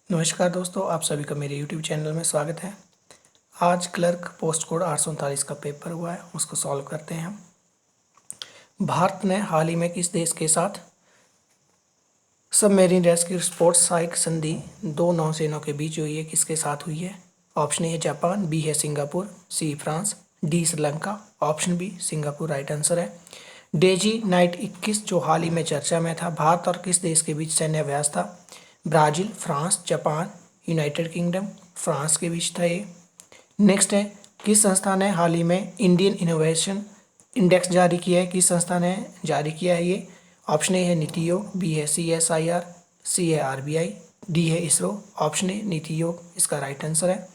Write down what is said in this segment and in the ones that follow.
नमस्कार दोस्तों, आप सभी का मेरे YouTube चैनल में स्वागत है। आज क्लर्क पोस्ट कोड 839 का पेपर हुआ है, उसको सॉल्व करते हैं हम। भारत ने हाल ही में किस देश के साथ सबमेरीन रेस्क्यू सपोर्ट सहायक संधि दो नौसेनाओं के बीच हुई है? किसके साथ हुई है? ऑप्शन ए है जापान, बी है Singapore, C France, D Sri Lanka. Option B Singapore right answer है। डेजी नाइट 21 जो हाल ही में चर्चा में था, भारत और किस देश के बीच सैन्य अभ्यास था? Brazil, France, Japan, United kingdom. France के बीच था ये। नेक्स्ट है, किस संस्था ने हाल ही में इंडियन इनोवेशन इंडेक्स जारी किया है? किस संस्था ने जारी किया है ये? ऑप्शन ए है नीति आयोग, बी है CSIR, सी है RBI, डी है इसरो। ऑप्शन ए नीति आयोग इसका राइट आंसर है।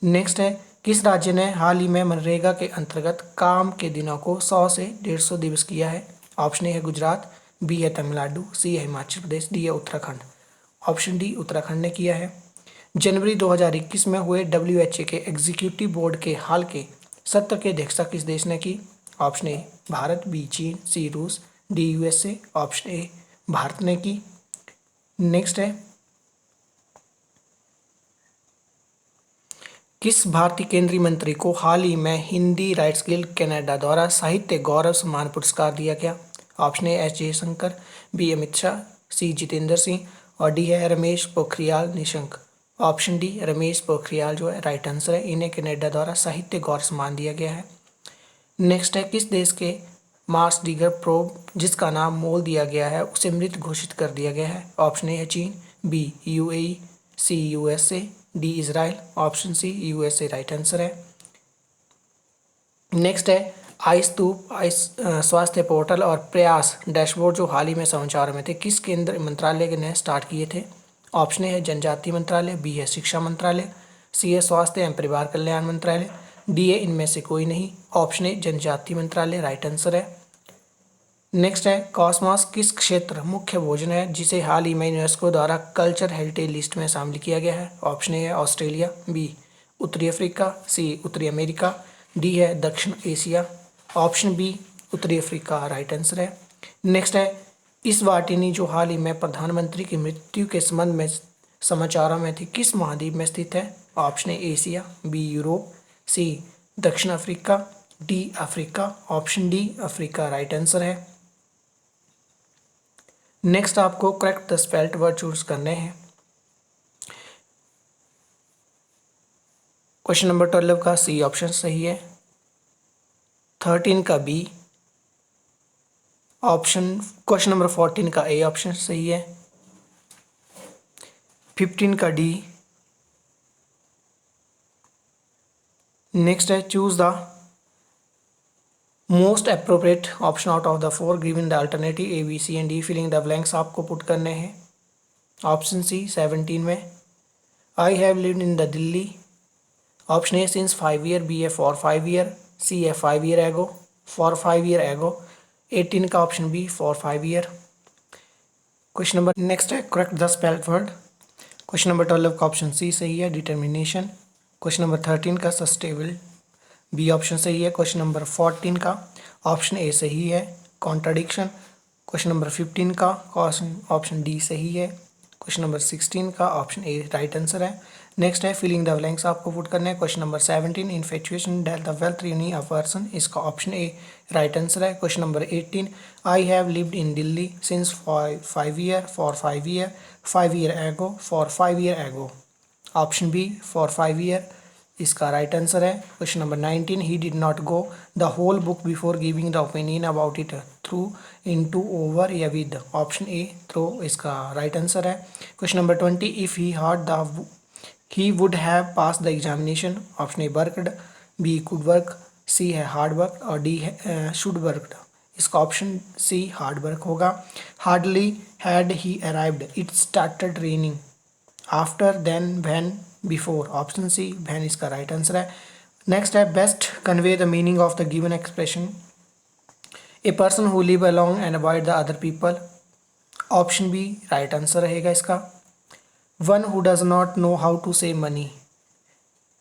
नेक्स्ट है, किस राज्य ने हाल ही में मनरेगा के अंतर्गत काम के दिनों को 100 से 150 दिवस किया है? ऑप्शन ए है गुजरात, बी है तमिलनाडु, सी है हिमाचल प्रदेश, डी है उत्तराखंड। ऑप्शन डी उत्तराखंड ने किया है। जनवरी 2021 में हुए WHO के एग्जीक्यूटिव बोर्ड के हाल के सत्र की अध्यक्षता किस देश ने की? ऑप्शन ए भारत, बी चीन, सी रूस, D USA। Option A Bharat ने की। नेक्स्ट है, किस भारतीय केंद्रीय मंत्री को हाल ही में हिंदी राइट्स गिल्ड कनाडा द्वारा साहित्य गौरव सम्मान पुरस्कार दिया गया? Option A S Jaishankar, B Amit Shah, C Jitendra Singh और डी है रमेश पोखरियाल निशंक। ऑप्शन डी रमेश पोखरियाल जो है राइट आंसर है। इन्हें कनाडा द्वारा साहित्य गौरव सम्मान दिया गया है। नेक्स्ट है, किस देश के मार्स डिगर प्रोब जिसका नाम मोल दिया गया है उसे मृत घोषित कर दिया गया है? ऑप्शन ए है चीन, B UAE, C USA, D Israel. Option C USA right answer है। नेक्स्ट है, आइस्तूप स्वास्थ्य पोर्टल और प्रयास डैशबोर्ड जो हाल ही में समाचारों में थे, किस केंद्र मंत्रालय ने स्टार्ट किए थे? ऑप्शन ए है जनजातीय मंत्रालय, बी है शिक्षा मंत्रालय, सी है स्वास्थ्य एवं परिवार कल्याण मंत्रालय, डी है इनमें से कोई नहीं। ऑप्शन ए जनजातीय मंत्रालय राइट आंसर है। नेक्स्ट है, कॉस्मॉस किस क्षेत्र मुख्य भोजन है जिसे हाल ही में यूनेस्को द्वारा कल्चर हेरिटेज लिस्ट में शामिल किया गया है? ऑप्शन ए है ऑस्ट्रेलिया, बी उत्तरी अफ्रीका, सी उत्तरी अमेरिका, डी है दक्षिण एशिया। ऑप्शन बी उत्तरी अफ्रीका राइट आंसर है। नेक्स्ट है, इस वाटिनी जो हाल ही में प्रधानमंत्री की मृत्यु के संबंध में समाचारों में थी, किस महाद्वीप में स्थित है? Option A Asia, B Europe, C दक्षिण Africa, D Africa. Option D Africa right answer है। नेक्स्ट आपको correct the spelled word choose करने हैं। क्वेश्चन नंबर 12 का सी ऑप्शन सही है। 13 का बी ऑप्शन। क्वेश्चन नंबर 14 का ए ऑप्शन सही है। 15 का डी। नेक्स्ट है, choose the most appropriate option out of the four given the alternative A, B, C and D। Filling the blanks आपको पुट करने हैं। ऑप्शन सी 17 में I have lived in the Delhi. Option A since 5 year, B है for 5 year, C है 5 year ago, for 5 year ago. 18 का option B for 5 year. Question number next है, correct the spelled word. Question number 12 का option C सही है, determination. Question number 13 का sustainable, B option सही है। क्वेश्चन नंबर 14 का ऑप्शन ए सही है, कॉन्ट्राडिक्शन। क्वेश्चन नंबर 15 का ऑप्शन डी सही है। क्वेश्चन नंबर 16 का ऑप्शन ए राइट आंसर है। नेक्स्ट है, फिलिंग द ब्लैंक्स आपको पुट करना है। Question number 17 infatuation that the wealth यूनी अ पर्सन, इसका ऑप्शन ए राइट आंसर है। Question number 18 I have lived in Delhi since 5 year, for 5 year, 5 year ago, for 5 year ago. Option B for 5 year इसका right answer है। Question number 19 he did not go the whole book before giving the opinion about it through, into, over या with. Option A through इसका right answer है। Question number 20 if he hard the he would have pass the examination. Option A worked, B could work, C है hard work और D है should worked. इसका option C hard work होगा। Hardly had he arrived, it started raining, after, then, when, before. Option C when इसका right answer है। Next है, best convey the meaning of the given expression, a person who live along and avoid the other people. Option B right answer रहेगा इसका। One who does not know how to save money.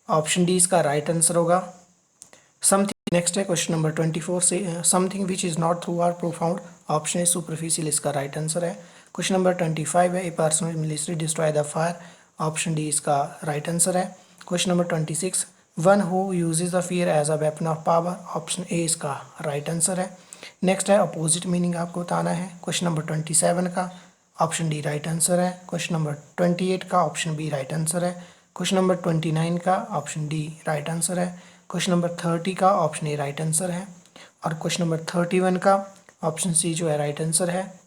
Option D इसका right answer होगा। Something next है, question number 24 से something which is not through or profound. Option है superficial, इसका right answer है। Question number 25 है, ए person military destroy the fire. Option D इसका right answer है। Question number 26, one who uses the fear as a weapon of power, option A इसका right answer है। Next है opposite meaning आपको बताना है। क्वेश्चन नंबर 27 का ऑप्शन डी राइट आंसर है। क्वेश्चन नंबर 28 का ऑप्शन बी राइट आंसर है। क्वेश्चन नंबर 29 का ऑप्शन डी राइट आंसर है। क्वेश्चन नंबर 30 का ऑप्शन ए राइट आंसर है। और क्वेश्चन नंबर 31 का ऑप्शन सी जो है राइट आंसर है।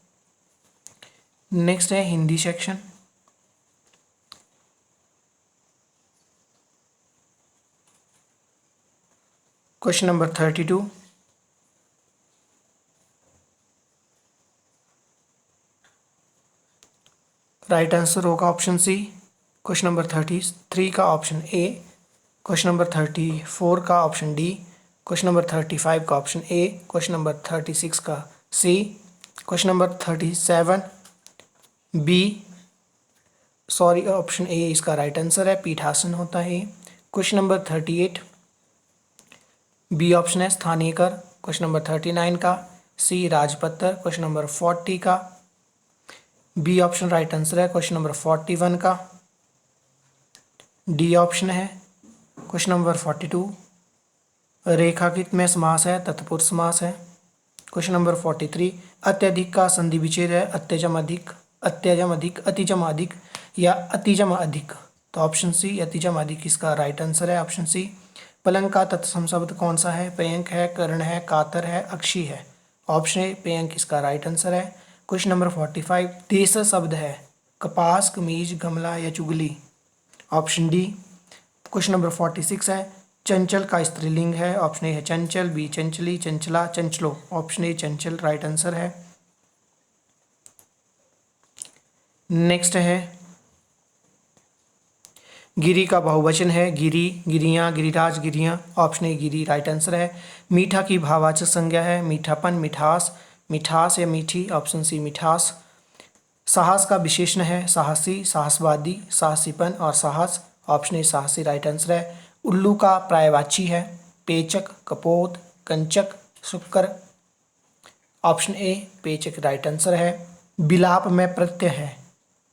नेक्स्ट है Hindi section. Question number 32, right answer होगा ऑप्शन सी। क्वेश्चन नंबर 33 का ऑप्शन ए। क्वेश्चन नंबर 34 का ऑप्शन डी। क्वेश्चन नंबर 35 का ऑप्शन ए। क्वेश्चन नंबर 36 का C. Question number 37 B, sorry option A इसका राइट आंसर है, पीठासन होता है। क्वेश्चन नंबर 38 बी ऑप्शन है, स्थानीय कर। क्वेश्चन नंबर 39 का सी, राजपत्र। क्वेश्चन नंबर 40 का बी ऑप्शन राइट आंसर है। क्वेश्चन नंबर 41 का डी ऑप्शन है। क्वेश्चन नंबर 42 रेखांकित में समास है, तत्पुरुष समास है। क्वेश्चन नंबर 43 अत्यधिक का संधि विच्छेद है, अत्यजम अधिक, अत्यजम अधिक, अतिजम अधिक या अतिजम अधिक। तो ऑप्शन सी अतिजम अधिक इसका राइट आंसर है, ऑप्शन सी। पलंग का तत्सम शब्द कौन सा है? पर्यंक है, कर्ण है, कातर है, अक्षी है। ऑप्शन ए पर्यंक इसका राइट आंसर है। क्वेश्चन नंबर 45 देश शब्द है, कपास, कमीज, गमला या चुगली। Option D. क्वेश्चन नंबर 46 है चंचल का स्त्रीलिंग है, ऑप्शन ए है चंचल, B चंचली, Chanchala, चंचलो। Option A Chanchal right answer है। नेक्स्ट है गिरी का बहुवचन है, गिरी, गिरियां, गिरिराज, गिरियां। ऑप्शन ए गिरी राइट आंसर है। मीठा की भाववाचक संज्ञा है, मीठापन, मिठास, मिठास या मीठी। ऑप्शन सी मिठास। साहस का विशेषण है, साहसी, साहसवादी, साहसीपन और साहस। ऑप्शन ए साहसी राइट आंसर है। उल्लू का पर्यायवाची है, पेचक, कपोत, कंचक, शुक्र। ऑप्शन ए पेचक राइट आंसर है। बिलाप में प्रत्यय है,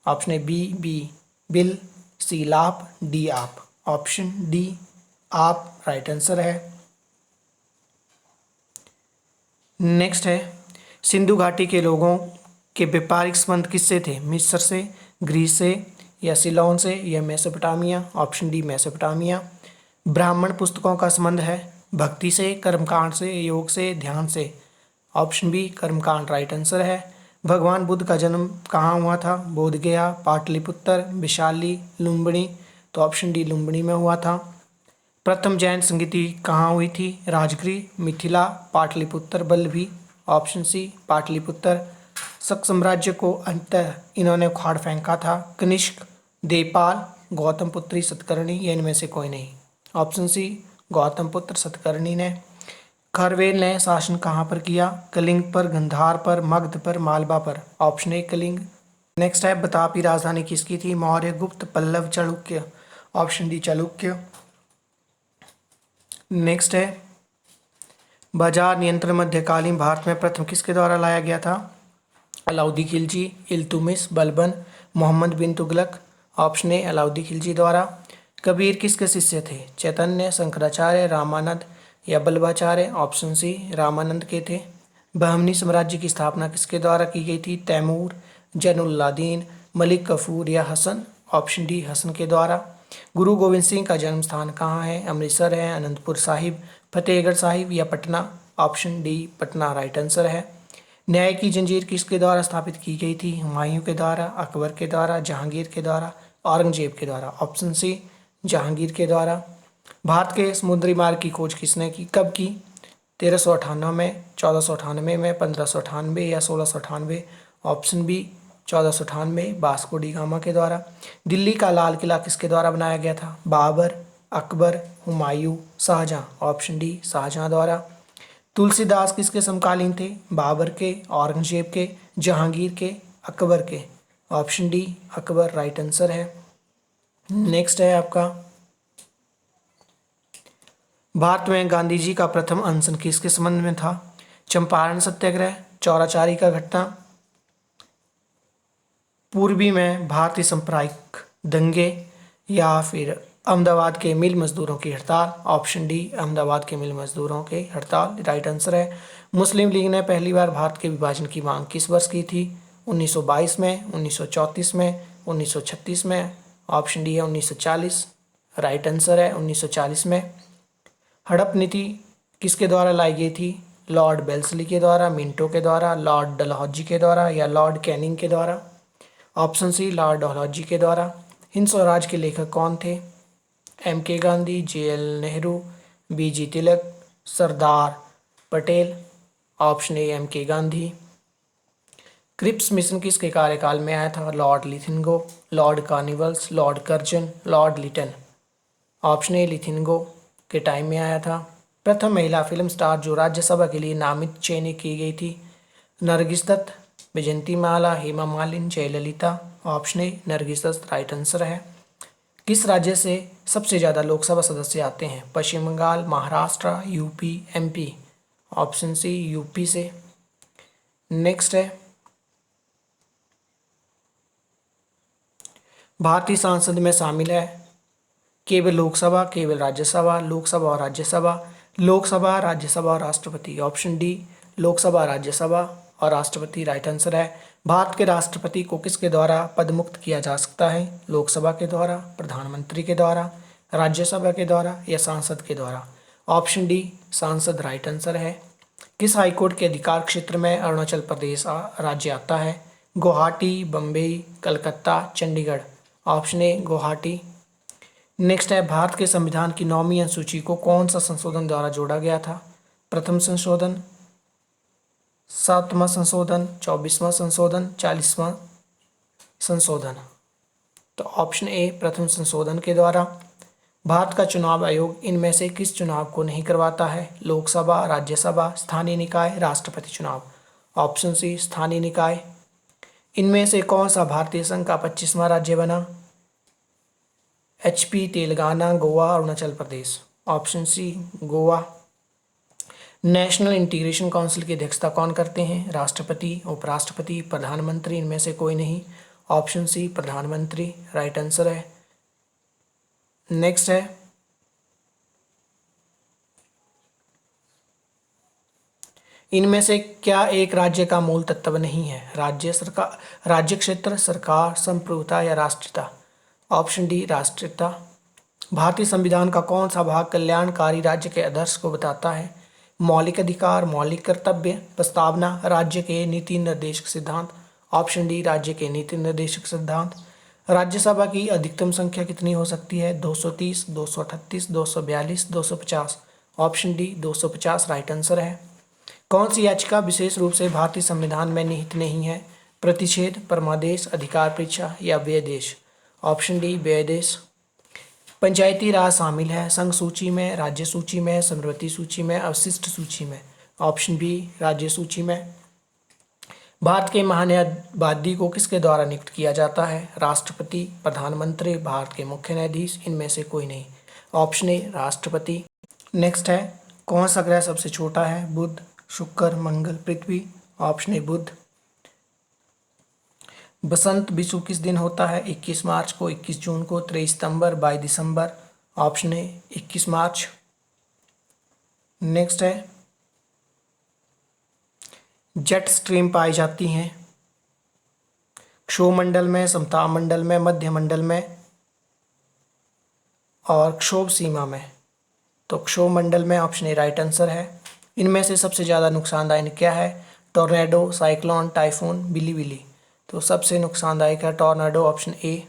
ऑप्शन ए बी, बी बिल, सी लाप, डी आप। ऑप्शन डी आप राइट आंसर है। नेक्स्ट है सिंधु घाटी के लोगों के व्यापारिक संबंध किससे थे? मिस्र से, ग्रीस से या सिलोन से या मेसोपोटामिया। Option D Mesopotamia. ब्राह्मण पुस्तकों का संबंध है, भक्ति से, कर्मकांड से, योग से, ध्यान से। ऑप्शन बी कर्मकांड राइट आंसर है। भगवान बुद्ध का जन्म कहाँ हुआ था? बोधगया, पाटलिपुत्र, विशाली, लुम्बिनी। तो ऑप्शन डी लुम्बिनी में हुआ था। प्रथम जैन संगीति कहाँ हुई थी? राजगृह, मिथिला, पाटलिपुत्र, बल्लभी। Option C Pataliputra. शक साम्राज्य को अंततः इन्होंने उखाड़ फेंका था, कनिष्क, देवपाल, गौतम पुत्री सतकर्णी या इनमें से कोई नहीं। ऑप्शन सी गौतम पुत्र सतकर्णी ने। खरवेल ने शासन कहाँ पर किया? कलिंग पर, गंधार पर, मगध पर, मालवा पर। Option A Kalinga. नेक्स्ट है बतापी राजधानी किसकी थी? Maurya, Gupta, Pallava, Chalukya. Option D Chalukya. Next है बाजार नियंत्रण मध्यकालीन भारत में प्रथम किसके द्वारा लाया गया था? अलाउद्दीन खिलजी, इल्तुमिश, बलबन, मोहम्मद बिन तुगलक। ऑप्शन ए अलाउद्दीन खिलजी द्वारा। कबीर किसके शिष्य थे? चैतन्य, शंकराचार्य, रामानंद या बल्लभाचार्य। ऑप्शन सी रामानंद के थे। बहमनी साम्राज्य की स्थापना किसके द्वारा की गई थी? तैमूर, जैनुल्लादीन, मलिक कफूर या हसन। ऑप्शन डी हसन के द्वारा। गुरु गोविंद सिंह का जन्म स्थान कहाँ है? अमृतसर है, अनंतपुर साहिब, फतेहगढ़ साहिब या Patna. Option D Patna right answer है। न्याय की जंजीर किसके द्वारा स्थापित की गई थी? हुमायूं के द्वारा, अकबर के द्वारा, जहांगीर के द्वारा, औरंगजेब के द्वारा। ऑप्शन सी जहांगीर के द्वारा। भारत के समुद्री मार्ग की खोज किसने की, कब की? 1398 में, 1498 में, 1598 या 1698। Option B 1498 Vasco da Gama के द्वारा। दिल्ली का लाल किला किसके द्वारा बनाया गया था? बाबर, अकबर, हुमायूं, शाहजहां। ऑप्शन डी शाहजहां द्वारा। तुलसीदास किसके समकालीन थे? बाबर के, औरंगजेब के, जहांगीर के, अकबर के। Option D Akbar right answer है। नेक्स्ट है आपका भारत में गांधी जी का प्रथम अनशन किसके संबंध में था? चंपारण सत्याग्रह, चौराचारी का घटना, पूर्वी में भारतीय सांप्रदायिक दंगे या फिर अहमदाबाद के मिल मजदूरों की हड़ताल। ऑप्शन डी अहमदाबाद के मिल मजदूरों की हड़ताल राइट आंसर है। मुस्लिम लीग ने पहली बार भारत के विभाजन की मांग किस वर्ष की थी? 1922 में, 1934 में, 1936 में। ऑप्शन डी है 1940 राइट आंसर है 1940 में। हड़प नीति किसके द्वारा लाई गई थी? लॉर्ड बेल्सली के द्वारा, मिंटो के द्वारा, लॉर्ड डलहौजी के द्वारा या लॉर्ड कैनिंग के द्वारा। ऑप्शन सी लॉर्ड डलहौजी के द्वारा। हिंद स्वराज के लेखक कौन थे? एम के Gandhi, J L Nehru, B ji Tilak, Sardar Patel. Option A M के गांधी। क्रिप्स मिशन किसके कार्यकाल में आया था? Lord लिथिंगो, Lord carnivals, Lord Curzon, Lord Liton. Option A लिथिंगो के टाइम में आया था। प्रथम महिला फिल्म स्टार जो राज्यसभा के लिए नामित चयनित की गई थी? Nargis Dutt, Vyjayanthi Mala, Hema Malini, Jayalalithaa. Option A Nargis Dutt right answer है। किस राज्य से सबसे ज़्यादा लोकसभा सदस्य आते हैं? Paschim Bangal, Maharashtra, UP, MP. Option C UP से। नेक्स्ट है भारतीय संसद में शामिल है केवल लोकसभा, केवल राज्यसभा, लोकसभा और राज्यसभा, लोकसभा, राज्यसभा और राष्ट्रपति। ऑप्शन डी लोकसभा, राज्यसभा और राष्ट्रपति राइट आंसर है। भारत के राष्ट्रपति को किसके द्वारा पदमुक्त किया जा सकता है? लोकसभा के द्वारा, प्रधानमंत्री के द्वारा, राज्यसभा के द्वारा या सांसद के द्वारा। ऑप्शन डी सांसद राइट आंसर है। किस हाईकोर्ट के अधिकार क्षेत्र में अरुणाचल प्रदेश राज्य आता है? Guwahati, Bombay, Calcutta, Chandigarh. Option A Guwahati. Next है भारत के संविधान की 9वीं अनुसूची को कौन सा संशोधन द्वारा जोड़ा गया था? प्रथम संशोधन, 7वां संशोधन, 24वां संशोधन, 40वां संशोधन। तो ऑप्शन ए प्रथम संशोधन के द्वारा। भारत का चुनाव आयोग इनमें से किस चुनाव को नहीं करवाता है? लोकसभा, राज्यसभा, स्थानीय निकाय, राष्ट्रपति चुनाव। ऑप्शन सी स्थानीय निकाय। इनमें से कौन सा भारतीय संघ का 25वां राज्य बना? HP, Telangana, Goa, Arunachal Pradesh. Option C Goa. National integration council की अध्यक्षता कौन करते हैं? राष्ट्रपति, उपराष्ट्रपति, प्रधानमंत्री, इनमें से कोई नहीं। ऑप्शन सी प्रधानमंत्री राइट आंसर है। नेक्स्ट है इनमें से क्या एक राज्य का मूल तत्व नहीं है? राज्य सरकार, राज्य क्षेत्र, सरकार, संप्रभुता या राष्ट्रीयता। ऑप्शन डी राष्ट्रीयता। भारतीय संविधान का कौन सा भाग कल्याणकारी राज्य के आदर्श को बताता है? मौलिक अधिकार, मौलिक कर्तव्य, प्रस्तावना, राज्य के नीति निर्देशक सिद्धांत। ऑप्शन डी राज्य के नीति निर्देशक सिद्धांत। राज्यसभा की अधिकतम संख्या कितनी हो सकती है? 230, 238, 242, 250। ऑप्शन डी 250 राइट आंसर है। कौन सी याचिका विशेष रूप से भारतीय संविधान में निहित नहीं है? प्रतिषेध, परमादेश, अधिकार परीक्षा या व्यदेश। Option D व्यदेश। पंचायती राज शामिल है संघ सूची में, राज्य सूची में, समवर्ती सूची में, अवशिष्ट सूची में। ऑप्शन बी राज्य सूची में। भारत के महान्यायवादी को किसके द्वारा नियुक्त किया जाता है? राष्ट्रपति, प्रधानमंत्री, भारत के मुख्य न्यायाधीश, इनमें से कोई नहीं। ऑप्शन ए राष्ट्रपति। नेक्स्ट है कौन सा ग्रह सबसे छोटा है? बुध, शुक्र, मंगल, पृथ्वी। ऑप्शन ए बुध। बसंत विषु किस दिन होता है? 21 मार्च को, 21 जून को, 23 सितंबर, 22 दिसंबर। ऑप्शन ए 21 मार्च। नेक्स्ट है जेट स्ट्रीम पाई जाती हैं क्षोभमंडल में, समताप मंडल में, मध्य मंडल में और क्षोभ सीमा में। तो क्षोभमंडल में ऑप्शन ए राइट आंसर है। इनमें से सबसे ज़्यादा नुकसानदायक क्या है? टोर्नेडो, साइक्लोन, टाइफून, बिली। तो सबसे नुकसानदायक है टोर्नेडो ऑप्शन ए।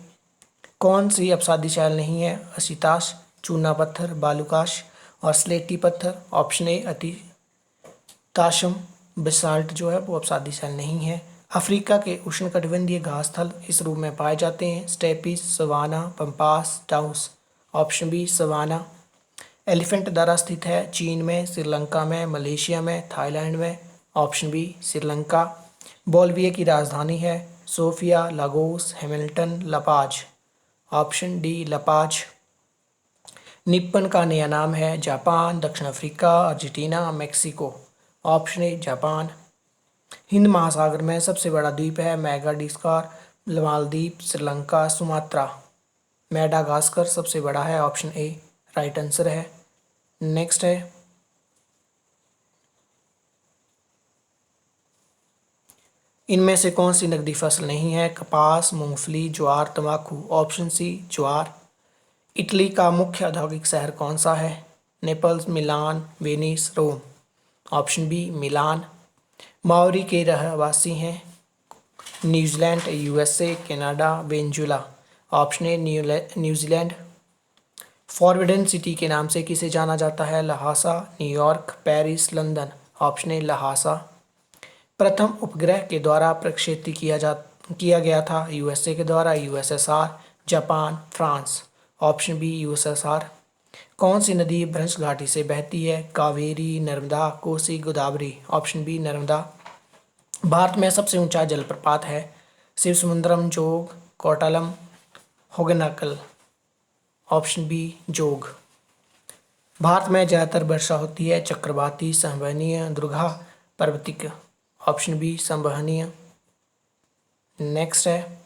कौन सी अपसादी शैल नहीं है? असिताश, चूना पत्थर, बालूकाश और स्लेटी पत्थर। ऑप्शन ए अतिताशम बेसाल्ट जो है वो अपसादी शैल नहीं है। अफ्रीका के उष्णकटिबंधीय घास थल इस रूप में पाए जाते हैं? Steppes, savanna, pampas, downs. Option B savanna. Elephant दर्रा स्थित है चीन में, श्रीलंका में, मलेशिया में, थाईलैंड में। Option B Sri Lanka. बोल्विया की राजधानी है? Sofia, Lagos, Hamilton, La Paz. Option D La Paz. Nippon का नया नाम है? जापान, दक्षिण Africa, Argentina, Mexico. Option A Japan. Hind महासागर में सबसे बड़ा द्वीप है? Madagascar, Maldives, Sri Lanka, Sumatra. Madagascar सबसे बड़ा है, ऑप्शन ए राइट आंसर है। नेक्स्ट है, इनमें से कौन सी नकदी फसल नहीं है? कपास, मूंगफली, ज्वार, तंबाकू। ऑप्शन सी ज्वार। इटली का मुख्य औद्योगिक शहर कौन सा है? नेपल्स, मिलान, वेनिस, रोम। ऑप्शन बी मिलान। माओरी के रहवासी हैं? New Zealand, USA, Canada, Venezuela. Option A New Zealand. Forbidden city के नाम से किसे जाना जाता है? Lhasa, New York, Paris, London. Option A Lhasa. प्रथम उपग्रह के द्वारा प्रक्षेपित किया गया था? यूएसए के द्वारा, USSR, Japan, France. Option B USSR. कौन सी नदी भ्रंश घाटी से बहती है? कावेरी, नर्मदा, कोसी, गोदावरी। Option B Narmada. भारत में सबसे ऊंचा जलप्रपात है? शिवसमुद्रम, जोग, कोटालम, होगनाकल। ऑप्शन बी जोग। भारत में ज्यादातर वर्षा होती है? चक्रवाती, संवहनीय, दुर्गा, पर्वतिक। ऑप्शन बी संवहनीय। नेक्स्ट है,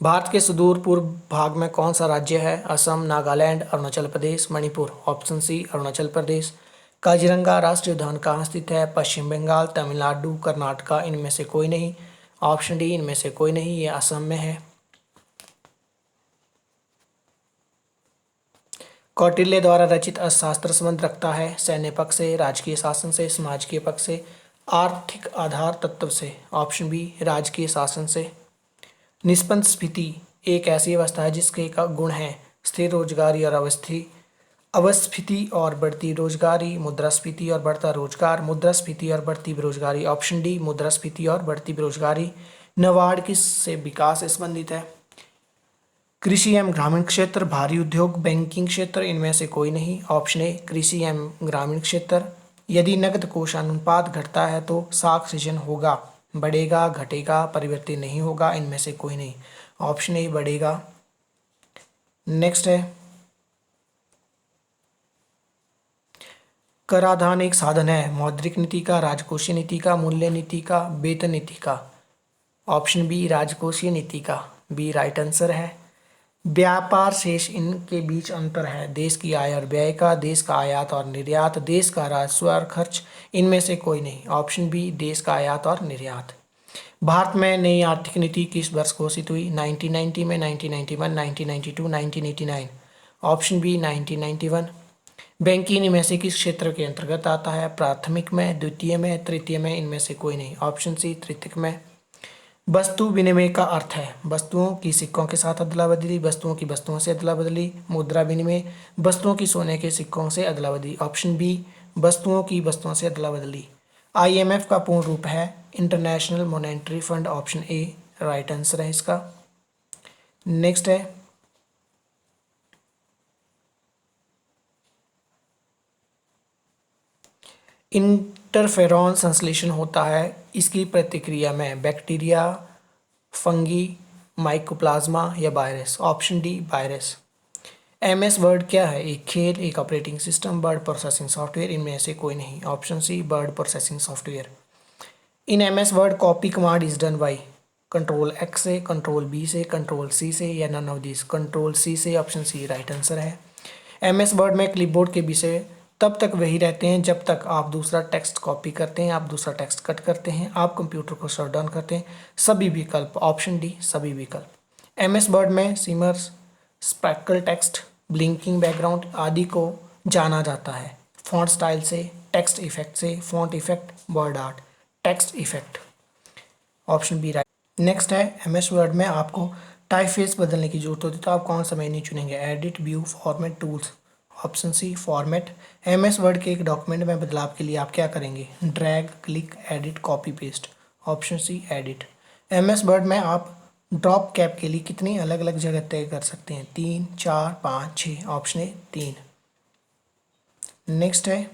भारत के सुदूर पूर्व भाग में कौन सा राज्य है? असम, नागालैंड, अरुणाचल प्रदेश, मणिपुर। Option C Arunachal Pradesh. काजीरंगा राष्ट्रीय उद्यान कहाँ स्थित है? पश्चिम बंगाल, तमिलनाडु, कर्नाटका। इनमें से कोई नहीं। ऑप्शन डी इनमें से कोई नहीं, ये असम में है। कौटिल्य द्वारा रचित अर्थशास्त्र संबंध रखता है? सैन्य पक्ष से, राजकीय शासन से, समाजकीय पक्ष से, आर्थिक आधार तत्व से। ऑप्शन बी राजकीय शासन से। निष्पन्न स्फीति एक ऐसी अवस्था है जिसके का गुण है स्थिर रोजगारी और अवस्थिति और बढ़ती रोजगारी, मुद्रास्फीति और बढ़ता रोजगार, मुद्रास्फीति और बढ़ती बेरोजगारी। ऑप्शन डी मुद्रास्फीति और बढ़ती बेरोजगारी। नबार्ड किससे विकास से संबंधित है? कृषि एवं ग्रामीण क्षेत्र, भारी उद्योग, बैंकिंग क्षेत्र। इनमें से कोई नहीं। ऑप्शन ए कृषि एवं ग्रामीण क्षेत्र। यदि नकद कोष अनुपात घटता है तो साख सृजन होगा? बढ़ेगा, घटेगा, परिवर्तित नहीं होगा। इनमें से कोई नहीं। ऑप्शन ए बढ़ेगा। नेक्स्ट है, कराधान एक साधन है? मौद्रिक नीति का, राजकोषीय नीति का, मूल्य नीति का, वेतन नीति का। ऑप्शन बी राजकोषीय नीति का। बी राइट आंसर है। व्यापार शेष इनके बीच अंतर है? देश की आय और व्यय का, देश का आयात और निर्यात, देश का राजस्व और खर्च। इनमें से कोई नहीं। ऑप्शन बी देश का आयात और निर्यात। भारत में नई आर्थिक नीति किस वर्ष घोषित हुई? 1990 में, 1991, 1992, 1989। Option B 1991। बैंकिंग इनमें से किस क्षेत्र के अंतर्गत आता है? प्राथमिक में, द्वितीय में, तृतीय में। इनमें से कोई नहीं। ऑप्शन सी तृतीयक में। वस्तु विनिमय का अर्थ है वस्तुओं की सिक्कों के साथ अदला बदली, वस्तुओं की वस्तुओं से अदला बदली। मुद्रा विनिमय वस्तुओं की सोने के सिक्कों से अदला बदली। ऑप्शन बी वस्तुओं की वस्तुओं से अदला बदली। आईएमएफ का पूर्ण रूप है international monetary fund. Option A right answer है इसका। नेक्स्ट है, इंटरफेरॉन संश्लेषण होता है इसकी प्रतिक्रिया में? बैक्टीरिया, फंगी, माइकोप्लाज्मा या virus. Option D virus. MS Word क्या है? एक खेल, एक operating system, word processing software. इनमें से कोई नहीं। Option C word processing software. In MS Word copy command is done by? Control X से, कंट्रोल बी से, कंट्रोल सी से या none of this. Control C से। ऑप्शन सी राइट आंसर है। एमएस वर्ड में क्लिपबोर्ड के विषय तब तक वही रहते हैं जब तक आप दूसरा टेक्स्ट कॉपी करते हैं, आप दूसरा टेक्स्ट कट करते हैं, आप कंप्यूटर को शट डाउन करते हैं। सभी विकल्प। ऑप्शन डी सभी विकल्प। एमएस वर्ड में shimmers, sparkle text, blinking background आदि को जाना जाता है। फॉन्ट स्टाइल से, टेक्स्ट इफेक्ट से, font effect, word art, text effect. Option B right. Next है, एमएस वर्ड में आपको टाइपफेस बदलने की जरूरत होती है तो आप कौन सा मेन्यू चुनेंगे? Edit, view, format, tools. Option C format. MS Word के एक डॉक्यूमेंट में बदलाव के लिए आप क्या करेंगे? Drag, click, edit, copy, paste. Option C edit. MS Word में आप ड्रॉप कैप के लिए कितनी अलग अलग जगह तय कर सकते हैं? 3, 4, 5, 6। Option A 3। नेक्स्ट है,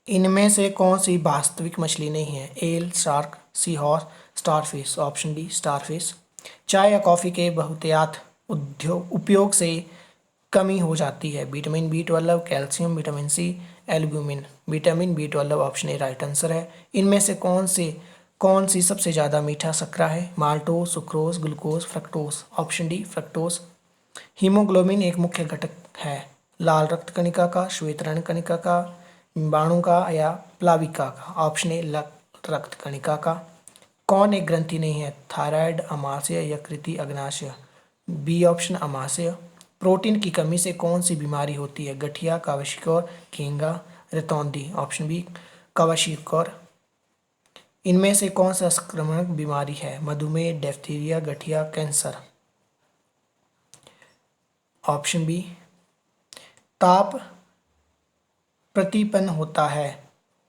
इनमें से कौन सी वास्तविक मछली नहीं है? Eel, shark, sea horse, starfish. Option D starfish. चाय या कॉफ़ी के बहुतायत उपयोग से कमी हो जाती है? Vitamin B12, calcium, vitamin C, albumin. Vitamin B12 option A right answer है। इनमें से कौन से कौन सी सबसे ज़्यादा मीठा शर्करा है? Maltose, sucrose, glucose, fructose. Option D fructose. Haemoglobin एक मुख्य घटक है लाल रक्त कणिका का, श्वेत रक्त कणिका का, बाणु का या प्लाविका का? ऑप्शन ए रक्त कणिका का। कौन एक ग्रंथि नहीं है? थायराइड, अमाशय, यकृति, अग्नाशय। बी ऑप्शन अमाशय। प्रोटीन की कमी से कौन सी बीमारी होती है? गठिया, क्वाशियोर, घेंगा, रतौंधी। Option B क्वाशियोर। इनमें से कौन सा संक्रामक बीमारी है? मधुमेह, डिप्थीरिया, गठिया, कैंसर। ऑप्शन बी ताप प्रतिपन्न होता है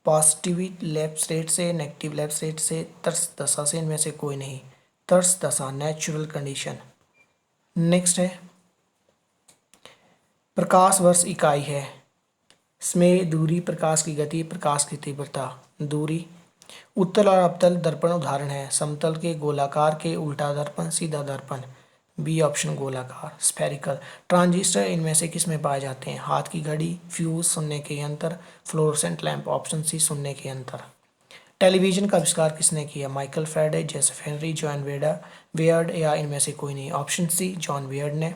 पॉजिटिव लेफ्ट रेट से, नेगेटिव लेफ्ट रेट से, तर्स दशा से। इनमें से कोई नहीं। तर्स दशा नेचुरल कंडीशन। नेक्स्ट है प्रकाश वर्ष इकाई है इसमें दूरी, प्रकाश की गति, प्रकाश की तीव्रता। दूरी। उत्तल और अवतल दर्पण उदाहरण है समतल के, गोलाकार के, उल्टा दर्पण, सीधा दर्पण। बी ऑप्शन गोलाकार स्फेरिकल। ट्रांजिस्टर इनमें से किस में पाए जाते हैं? हाथ की घड़ी, फ्यूज, सुनने के यंत्र, फ्लोरोसेंट लैंप। ऑप्शन सी सुनने के यंत्र। टेलीविजन का आविष्कार किसने किया? Michael Faraday, Joseph Henry, John weird या इनमें से कोई नहीं? ऑप्शन सी जॉन वेयर्ड ने।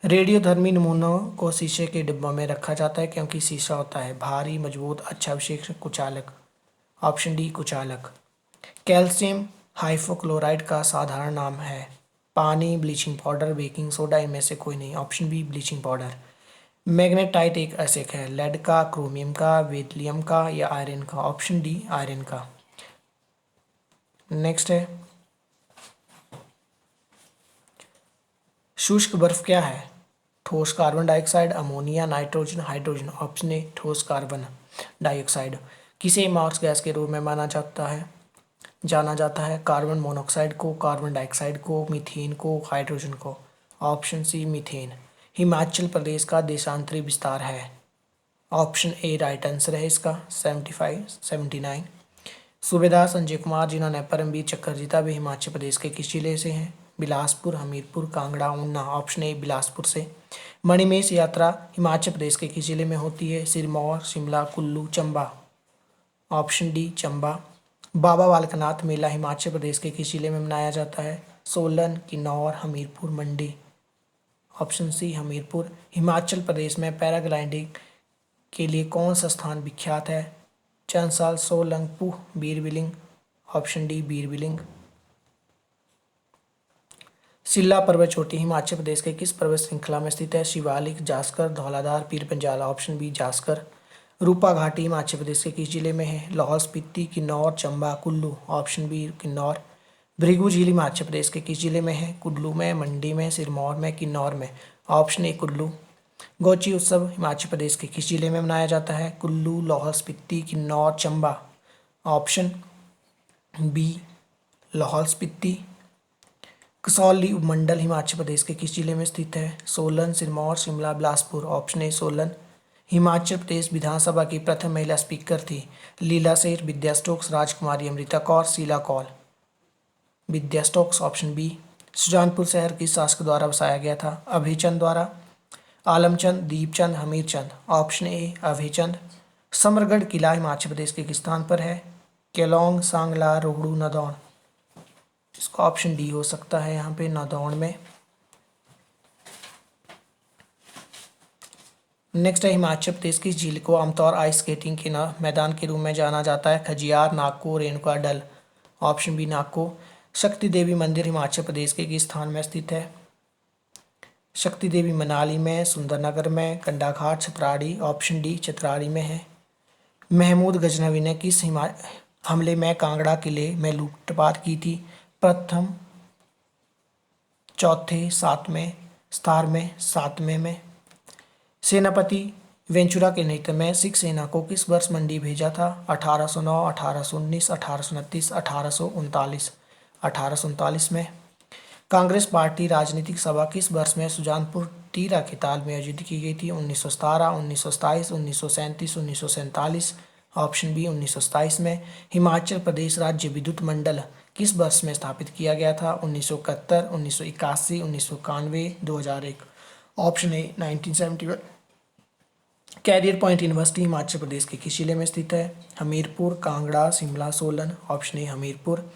रेडियोधर्मी नमूनों को शीशे के डिब्बों में रखा जाता है क्योंकि शीशा होता है भारी, मजबूत, अच्छा विशेष, कुचालक। ऑप्शन डी कुचालक। कैल्शियम हाइपोक्लोराइड का साधारण नाम है? पानी, ब्लीचिंग पाउडर, बेकिंग सोडा। इनमें से कोई नहीं। Option B bleaching powder. Magnetite एक एसिड है लेड का, क्रोमियम का, बेरिलियम का या आयरन का? ऑप्शन डी आयरन का। नेक्स्ट है शुष्क बर्फ क्या है? ठोस carbon dioxide, ammonia, nitrogen, hydrogen. Option A ठोस कार्बन डाइऑक्साइड। किसे मार्स गैस के रूप में जाना जाता है? कार्बन मोनोऑक्साइड को, कार्बन डाइऑक्साइड को, मीथेन को, हाइड्रोजन को। Option C methane. Himachal Pradesh का देशांतरी विस्तार है? ऑप्शन ए राइट आंसर है इसका 79। सूबेदार संजय कुमार जिन्होंने परमवीर चक्र जीता वे हिमाचल प्रदेश के किस जिले से हैं? बिलासपुर, हमीरपुर, कांगड़ा, ऊना। ऑप्शन ए बिलासपुर से। मणिमहेश यात्रा हिमाचल प्रदेश के किस जिले में होती है? सिरमौर, शिमला, कुल्लू, चंबा। Option D Chamba. बाबा बालकनाथ मेला हिमाचल प्रदेश के किस जिले में मनाया जाता है? सोलन, किन्नौर, हमीरपुर, मंडी। Option C Hamirpur. हिमाचल प्रदेश में पैराग्लाइडिंग के लिए कौन सा स्थान विख्यात है? चंसाल, सोलंग, पूह, बीरबिलिंग। Option D Bir Billing. सिल्ला पर्वत चोटी हिमाचल प्रदेश के किस पर्वत श्रृंखला में स्थित है? शिवालिक, जास्कर, धौलाधार, पीर पंजाला। Option B Zanskar. रूपा घाटी हिमाचल प्रदेश के किस जिले में है? लाहौल स्पीति, किन्नौर, चंबा, कुल्लू। Option B Kinnaur. भृगु झील हिमाचल प्रदेश के किस जिले में है? कुल्लू में, मंडी में, सिरमौर में, किन्नौर में। Option A Kullu. गोची उत्सव हिमाचल प्रदेश के किस जिले में मनाया जाता है? कुल्लू, लाहौल स्पीति, किन्नौर, चंबा। Option B Lahaul Spiti. कसौली उपमंडल हिमाचल प्रदेश के किस जिले में स्थित है? सोलन, सिरमौर, शिमला, बिलासपुर। Option A Solan. हिमाचल प्रदेश विधानसभा की प्रथम महिला स्पीकर थी? लीला सेठ, Vidya Stokes, Rajkumari Amrita Kaur, Sheila Kaul. Vidya Stokes. Option B. Sujanpur शहर किस शासक द्वारा बसाया गया था? अभयचंद द्वारा, आलमचंद, दीपचंद, हमीरचंद। Option A Abhaychand. समरगढ़ किला हिमाचल प्रदेश के किस स्थान पर है? केलोंग, सांगला, रोहड़ू, नादौन। इसका ऑप्शन डी हो सकता है यहाँ पे नादौन में। नेक्स्ट है हिमाचल प्रदेश की झील को आमतौर आइस स्केटिंग के मैदान के रूप में जाना जाता है? खजियार, नाको, रेणुका, डल। ऑप्शन बी नाको। शक्ति देवी मंदिर हिमाचल प्रदेश के किस स्थान में स्थित है? शक्ति देवी मनाली में, सुंदरनगर में, कंडाघाट, छतराड़ी। ऑप्शन डी छतराड़ी में है। महमूद गजनवी ने किस हमले में कांगड़ा किले में लूटपाट की थी? प्रथम, चौथे, सातवें, 7वें में। सेनापति वेंचुरा के नेतृत्व में सिख सेना को किस वर्ष मंडी भेजा था? 1809, 1819, 1829, 1839। 1839 में। कांग्रेस पार्टी राजनीतिक सभा किस वर्ष में सुजानपुर टीरा के ताल में आयोजित की गई थी? 1917, 1927, 1937, 1947। ऑप्शन बी 1927 में। हिमाचल प्रदेश राज्य विद्युत मंडल किस वर्ष में स्थापित किया गया था? 1971, 1981, 1991, 2001। Option A 1971। Career Point University Himachal Pradesh के किस जिले में स्थित है? हमीरपुर, कांगड़ा, शिमला, सोलन। Option A Hamirpur.